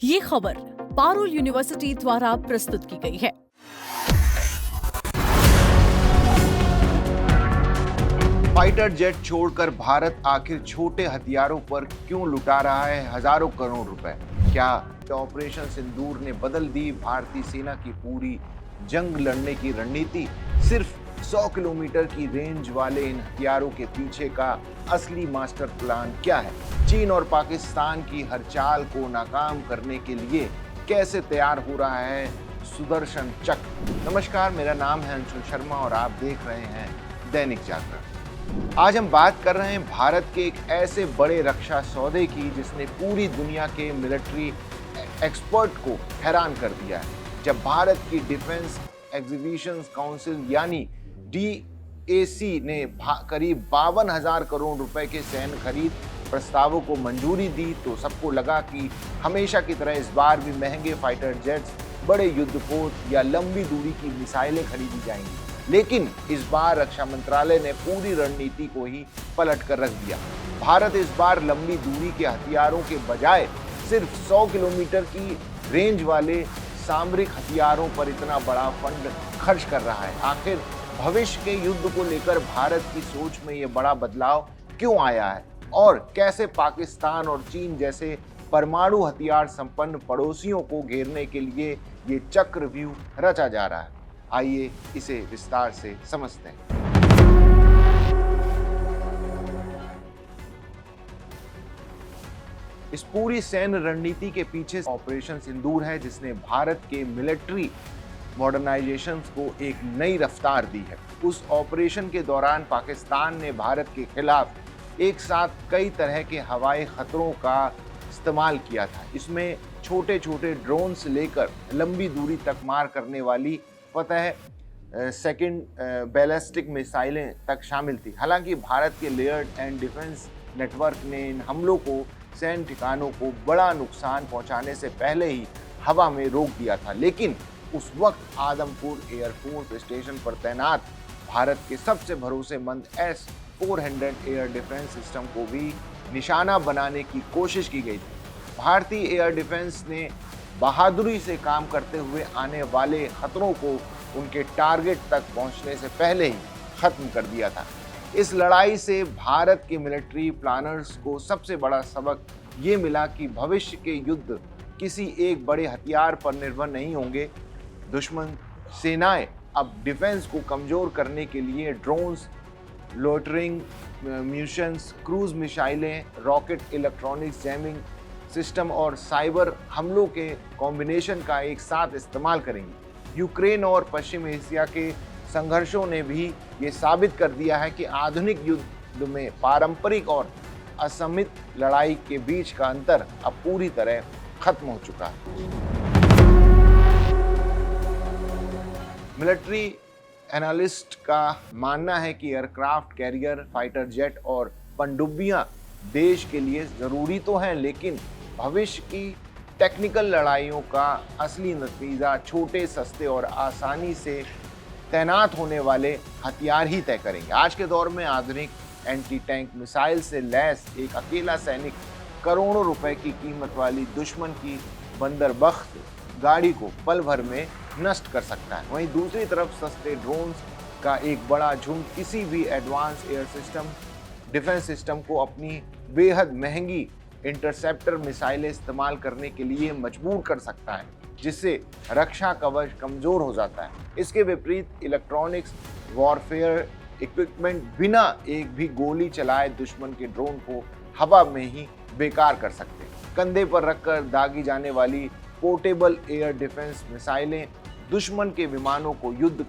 ये खबर पारुल यूनिवर्सिटी द्वारा प्रस्तुत की गई है। फाइटर जेट छोड़कर भारत आखिर छोटे हथियारों पर क्यों लुटा रहा है हजारों करोड़ रुपए? क्या ऑपरेशन सिंदूर ने बदल दी भारतीय सेना की पूरी जंग लड़ने की रणनीति? सिर्फ 100 किलोमीटर की रेंज वाले इन हथियारों के पीछे का असली मास्टर प्लान क्या है? चीन और पाकिस्तान की हर चाल को नाकाम करने के लिए कैसे तैयार हो रहा है सुदर्शन चक्र? नमस्कार, मेरा नाम है अंशुल शर्मा और आप देख रहे हैं दैनिक जागरण। आज हम बात कर रहे हैं भारत के एक ऐसे बड़े रक्षा सौदे की जिसने पूरी दुनिया के मिलिट्री एक्सपर्ट को हैरान कर दिया है। जब भारत की डिफेंस एग्जीबिशन काउंसिल यानी DAC ने करीब 52,000 करोड़ रुपए के सैन्य खरीद प्रस्तावों को मंजूरी दी तो सबको लगा कि हमेशा की तरह इस बार भी महंगे फाइटर जेट्स, बड़े युद्धपोत या लंबी दूरी की मिसाइलें खरीदी जाएंगी। लेकिन इस बार रक्षा मंत्रालय ने पूरी रणनीति को ही पलट कर रख दिया। भारत इस बार लंबी दूरी के हथियारों के बजाय सिर्फ 100 किलोमीटर की रेंज वाले सामरिक हथियारों पर इतना बड़ा फंड खर्च कर रहा है। आखिर भविष्य के युद्ध को लेकर भारत की सोच में यह बड़ा बदलाव क्यों आया है और कैसे पाकिस्तान और चीन जैसे परमाणु हथियार संपन्न पड़ोसियों को घेरने के लिए ये चक्रव्यूह रचा जा रहा है? आइए इसे विस्तार से समझते हैं। इस पूरी सैन्य रणनीति के पीछे ऑपरेशन सिंदूर है जिसने भारत के मिलिट्री मॉडर्नाइजेशन को एक नई रफ्तार दी है। उस ऑपरेशन के दौरान पाकिस्तान ने भारत के खिलाफ एक साथ कई तरह के हवाई खतरों का इस्तेमाल किया था। इसमें छोटे छोटे ड्रोन से लेकर लंबी दूरी तक मार करने वाली सेकंड बैलिस्टिक मिसाइलें तक शामिल थी। हालांकि भारत के लेयर्ड एंड डिफेंस नेटवर्क ने इन हमलों को सैन्य ठिकानों को बड़ा नुकसान पहुंचाने से पहले ही हवा में रोक दिया था। लेकिन उस वक्त आदमपुर एयरफोर्स स्टेशन पर तैनात भारत के सबसे भरोसेमंद S-400 एयर डिफेंस सिस्टम को भी निशाना बनाने की कोशिश की गई थी। भारतीय एयर डिफेंस ने बहादुरी से काम करते हुए आने वाले खतरों को उनके टारगेट तक पहुंचने से पहले ही खत्म कर दिया था। इस लड़ाई से भारत के मिलिट्री प्लानर्स को सबसे बड़ा सबक ये मिला कि भविष्य के युद्ध किसी एक बड़े हथियार पर निर्भर नहीं होंगे। दुश्मन सेनाएं अब डिफेंस को कमजोर करने के लिए ड्रोन्स, लोटरिंग म्यूनिशंस, क्रूज मिसाइलें, रॉकेट, इलेक्ट्रॉनिक्स जैमिंग सिस्टम और साइबर हमलों के कॉम्बिनेशन का एक साथ इस्तेमाल करेंगी। यूक्रेन और पश्चिम एशिया के संघर्षों ने भी ये साबित कर दिया है कि आधुनिक युद्ध में पारंपरिक और असमित लड़ाई के बीच का अंतर अब पूरी तरह खत्म हो चुका है। मिलिट्री एनालिस्ट का मानना है कि एयरक्राफ्ट कैरियर, फाइटर जेट और पनडुब्बियां देश के लिए जरूरी तो हैं, लेकिन भविष्य की टेक्निकल लड़ाइयों का असली नतीजा छोटे, सस्ते और आसानी से तैनात होने वाले हथियार ही तय करेंगे। आज के दौर में आधुनिक एंटी टैंक मिसाइल से लैस एक अकेला सैनिक करोड़ों रुपए की कीमत वाली दुश्मन की बंदरबख्त गाड़ी को पल भर में नष्ट कर सकता है। वहीं दूसरी तरफ सस्ते ड्रोन्स का एक बड़ा झुंड किसी भी advance air system defence system को अपनी बेहद महंगी इंटरसेप्टर मिसाइलें इस्तेमाल करने के लिए मजबूर कर सकता है, जिससे रक्षा कवच कमजोर हो जाता है। इसके विपरीत इलेक्ट्रॉनिक्स वॉरफेयर इक्विपमेंट बिना एक भी गोली चलाए दुश्मन के ड्रोन को हवा में ही बेकार कर सकते हैं। कंधे पर रखकर दागी जाने वाली पोर्टेबल एयर डिफेंस मिसाइलें दुश्मन के विमानों को युद्ध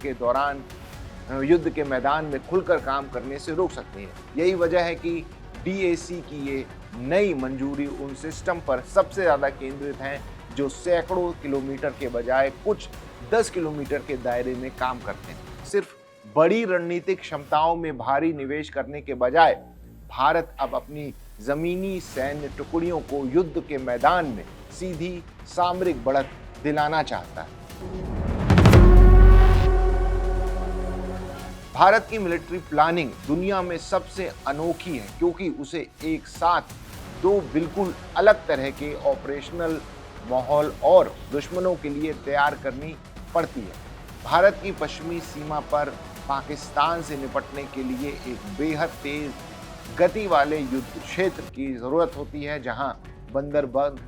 के मैदान में खुलकर काम करने से रोक सकती हैं। यही वजह है कि DAC की ये नई मंजूरी उन सिस्टम पर सबसे ज़्यादा केंद्रित है जो सैकड़ों किलोमीटर के बजाय कुछ 10 किलोमीटर के दायरे में काम करते हैं। सिर्फ बड़ी रणनीतिक क्षमताओं में भारी निवेश करने के बजाय भारत अब अपनी जमीनी सैन्य टुकड़ियों को युद्ध के मैदान में सीधी सामरिक बढ़त दिलाना चाहता है। भारत की मिलिट्री प्लानिंग दुनिया में सबसे अनोखी है क्योंकि उसे एक साथ दो बिल्कुल अलग तरह के ऑपरेशनल माहौल और दुश्मनों के लिए तैयार करनी पड़ती है। भारत की पश्चिमी सीमा पर पाकिस्तान से निपटने के लिए एक बेहद तेज गति वाले युद्ध क्षेत्र की जरूरत होती है, जहां बंदरबंद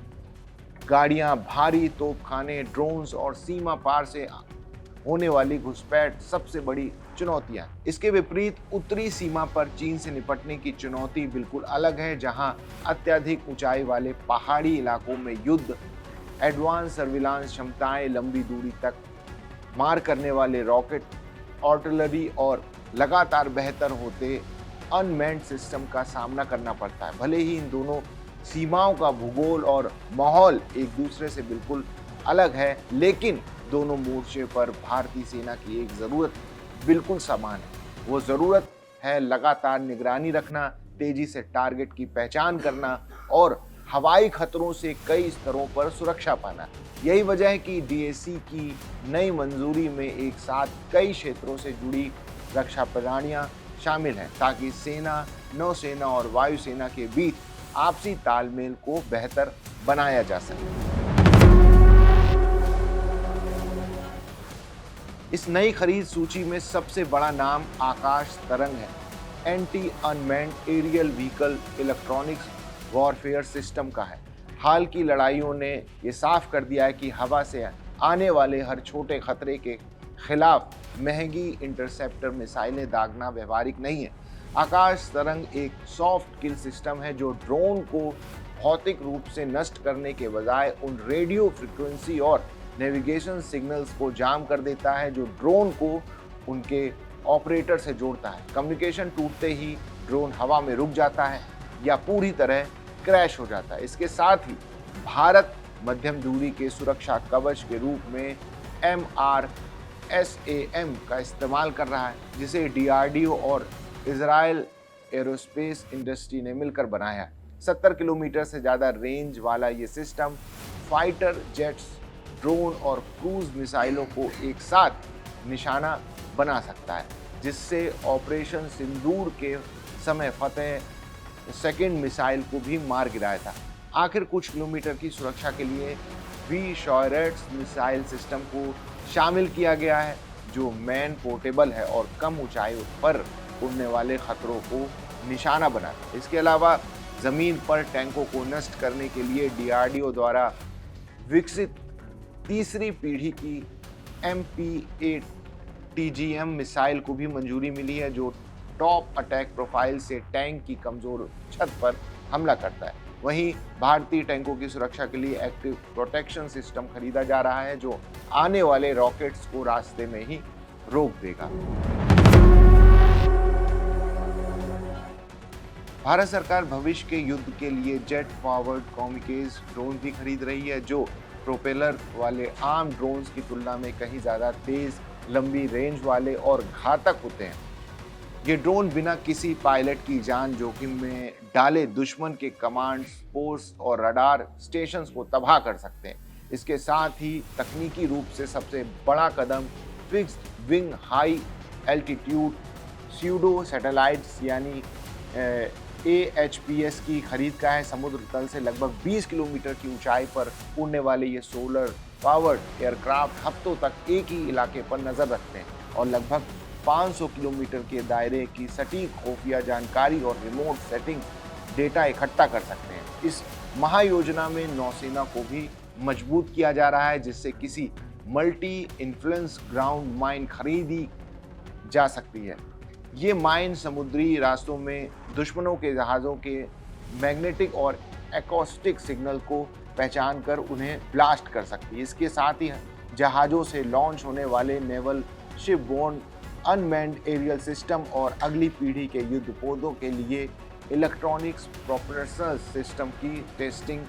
गाड़ियां, भारी तोपखाने, ड्रोन्स और सीमा पार से होने वाली घुसपैठ सबसे बड़ी चुनौतियां। इसके विपरीत उत्तरी सीमा पर चीन से निपटने की चुनौती बिल्कुल अलग है, जहां अत्यधिक ऊंचाई वाले पहाड़ी इलाकों में युद्ध, एडवांस सर्विलांस क्षमताएं, लंबी दूरी तक मार करने वाले रॉकेट, आर्टिलरी और लगातार बेहतर होते अनमैन्ड सिस्टम का सामना करना पड़ता है। भले ही इन दोनों सीमाओं का भूगोल और माहौल एक दूसरे से बिल्कुल अलग है, लेकिन दोनों मोर्चे पर भारतीय सेना की एक जरूरत बिल्कुल समान है। वो जरूरत है लगातार निगरानी रखना, तेजी से टारगेट की पहचान करना और हवाई खतरों से कई स्तरों पर सुरक्षा पाना। यही वजह है कि डीएसी की नई मंजूरी में एक साथ कई क्षेत्रों से जुड़ी रक्षा प्रणालियां शामिल हैं, ताकि सेना, नौसेना और वायुसेना के बीच आपसी तालमेल को बेहतर बनाया जा सके। इस नई खरीद सूची में सबसे बड़ा नाम आकाश तरंग है, anti unmanned aerial vehicle electronics warfare system का है। हाल की लड़ाइयों ने ये साफ कर दिया है कि हवा से आने वाले हर छोटे खतरे के खिलाफ महंगी इंटरसेप्टर मिसाइलें दागना व्यवहारिक नहीं है। आकाश तरंग एक सॉफ्ट किल सिस्टम है जो ड्रोन को भौतिक रूप से नष्ट करने के बजाय उन रेडियो फ्रिक्वेंसी और नेविगेशन सिग्नल्स को जाम कर देता है जो ड्रोन को उनके ऑपरेटर से जोड़ता है। कम्युनिकेशन टूटते ही ड्रोन हवा में रुक जाता है या पूरी तरह क्रैश हो जाता है। इसके साथ ही भारत मध्यम दूरी के सुरक्षा कवच के रूप में MRSAM का इस्तेमाल कर रहा है, जिसे DRDO और इजराइल एरोस्पेस इंडस्ट्री ने मिलकर बनाया है। 70 किलोमीटर से ज़्यादा रेंज वाला ये सिस्टम फाइटर जेट्स, ड्रोन और क्रूज मिसाइलों को एक साथ निशाना बना सकता है, जिससे ऑपरेशन सिंदूर के समय फतेह सेकंड मिसाइल को भी मार गिराया था। आखिर कुछ किलोमीटर की सुरक्षा के लिए V-SHORADS मिसाइल सिस्टम को शामिल किया गया है, जो मैन पोर्टेबल है और कम ऊंचाई पर उड़ने वाले खतरों को निशाना बनाता है। इसके अलावा जमीन पर टैंकों को नष्ट करने के लिए DRDO द्वारा विकसित तीसरी पीढ़ी की MP-8 TGM मिसाइल को भी मंजूरी मिली है, जो टॉप अटैक प्रोफाइल से टैंक की कमजोर छत पर हमला करता है। वहीं भारतीय टैंकों की सुरक्षा के लिए एक्टिव प्रोटेक्शन सिस्टम खरीदा जा रहा है, जो आने वाले रॉकेट्स को रास्ते में ही रोक देगा। भारत सरकार भविष्य के युद्ध के लिए जेट पावर्ड कामिकेज ड्रोन भी खरीद रही है, जो प्रोपेलर वाले आम ड्रोन्स की तुलना में कहीं ज़्यादा तेज, लंबी रेंज वाले और घातक होते हैं। ये ड्रोन बिना किसी पायलट की जान जोखिम में डाले दुश्मन के कमांड पोस्ट और रडार स्टेशंस को तबाह कर सकते हैं। इसके साथ ही तकनीकी रूप से सबसे बड़ा कदम fixed wing high altitude pseudo satellites यानी AHPS की खरीद का है। समुद्र तल से लगभग 20 किलोमीटर की ऊंचाई पर उड़ने वाले ये सोलर पावर्ड एयरक्राफ्ट हफ्तों तक एक ही इलाके पर नजर रखते हैं और लगभग 500 किलोमीटर के दायरे की सटीक खुफिया जानकारी और रिमोट सेटिंग डेटा इकट्ठा कर सकते हैं। इस महायोजना में नौसेना को भी मजबूत किया जा रहा है, जिससे किसी मल्टी इन्फ्लुएंस ग्राउंड माइन खरीदी जा सकती है। ये माइन समुद्री रास्तों में दुश्मनों के जहाज़ों के मैग्नेटिक और एकॉस्टिक सिग्नल को पहचान कर उन्हें ब्लास्ट कर सकती है। इसके साथ ही जहाज़ों से लॉन्च होने वाले नेवल शिपबोर्न अनमैन्ड एरियल सिस्टम और अगली पीढ़ी के युद्धपोतों के लिए इलेक्ट्रॉनिक्स प्रोपल्शन सिस्टम की टेस्टिंग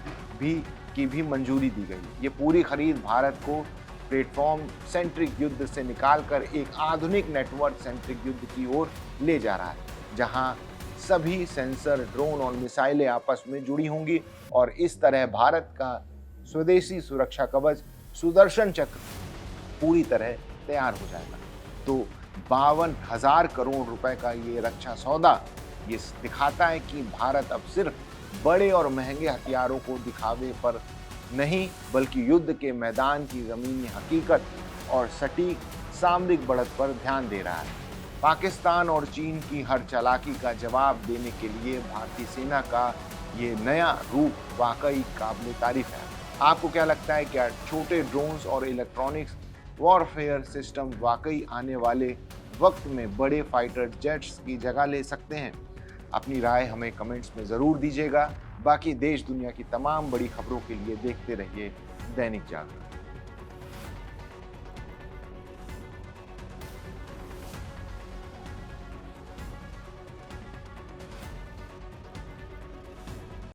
की भी मंजूरी दी गई। ये पूरी खरीद भारत को प्लेटफॉर्म सेंट्रिक युद्ध से निकालकर एक आधुनिक नेटवर्क सेंट्रिक युद्ध की ओर ले जा रहा है, जहां सभी सेंसर, ड्रोन और मिसाइलें आपस में जुड़ी होंगी और इस तरह भारत का स्वदेशी सुरक्षा कवच सुदर्शन चक्र पूरी तरह तैयार हो जाएगा। तो 52,000 करोड़ रुपए का ये रक्षा सौदा ये दिखाता है कि भारत अब सिर्फ बड़े और महंगे हथियारों को दिखावे पर नहीं बल्कि युद्ध के मैदान की ज़मीनी हकीकत और सटीक सामरिक बढ़त पर ध्यान दे रहा है। पाकिस्तान और चीन की हर चालाकी का जवाब देने के लिए भारतीय सेना का ये नया रूप वाकई काबिल तारीफ है। आपको क्या लगता है, क्या छोटे ड्रोन्स और इलेक्ट्रॉनिक्स वॉरफेयर सिस्टम वाकई आने वाले वक्त में बड़े फाइटर जेट्स की जगह ले सकते हैं? अपनी राय हमें कमेंट्स में ज़रूर दीजिएगा। बाकी देश दुनिया की तमाम बड़ी खबरों के लिए देखते रहिए दैनिक जागरण।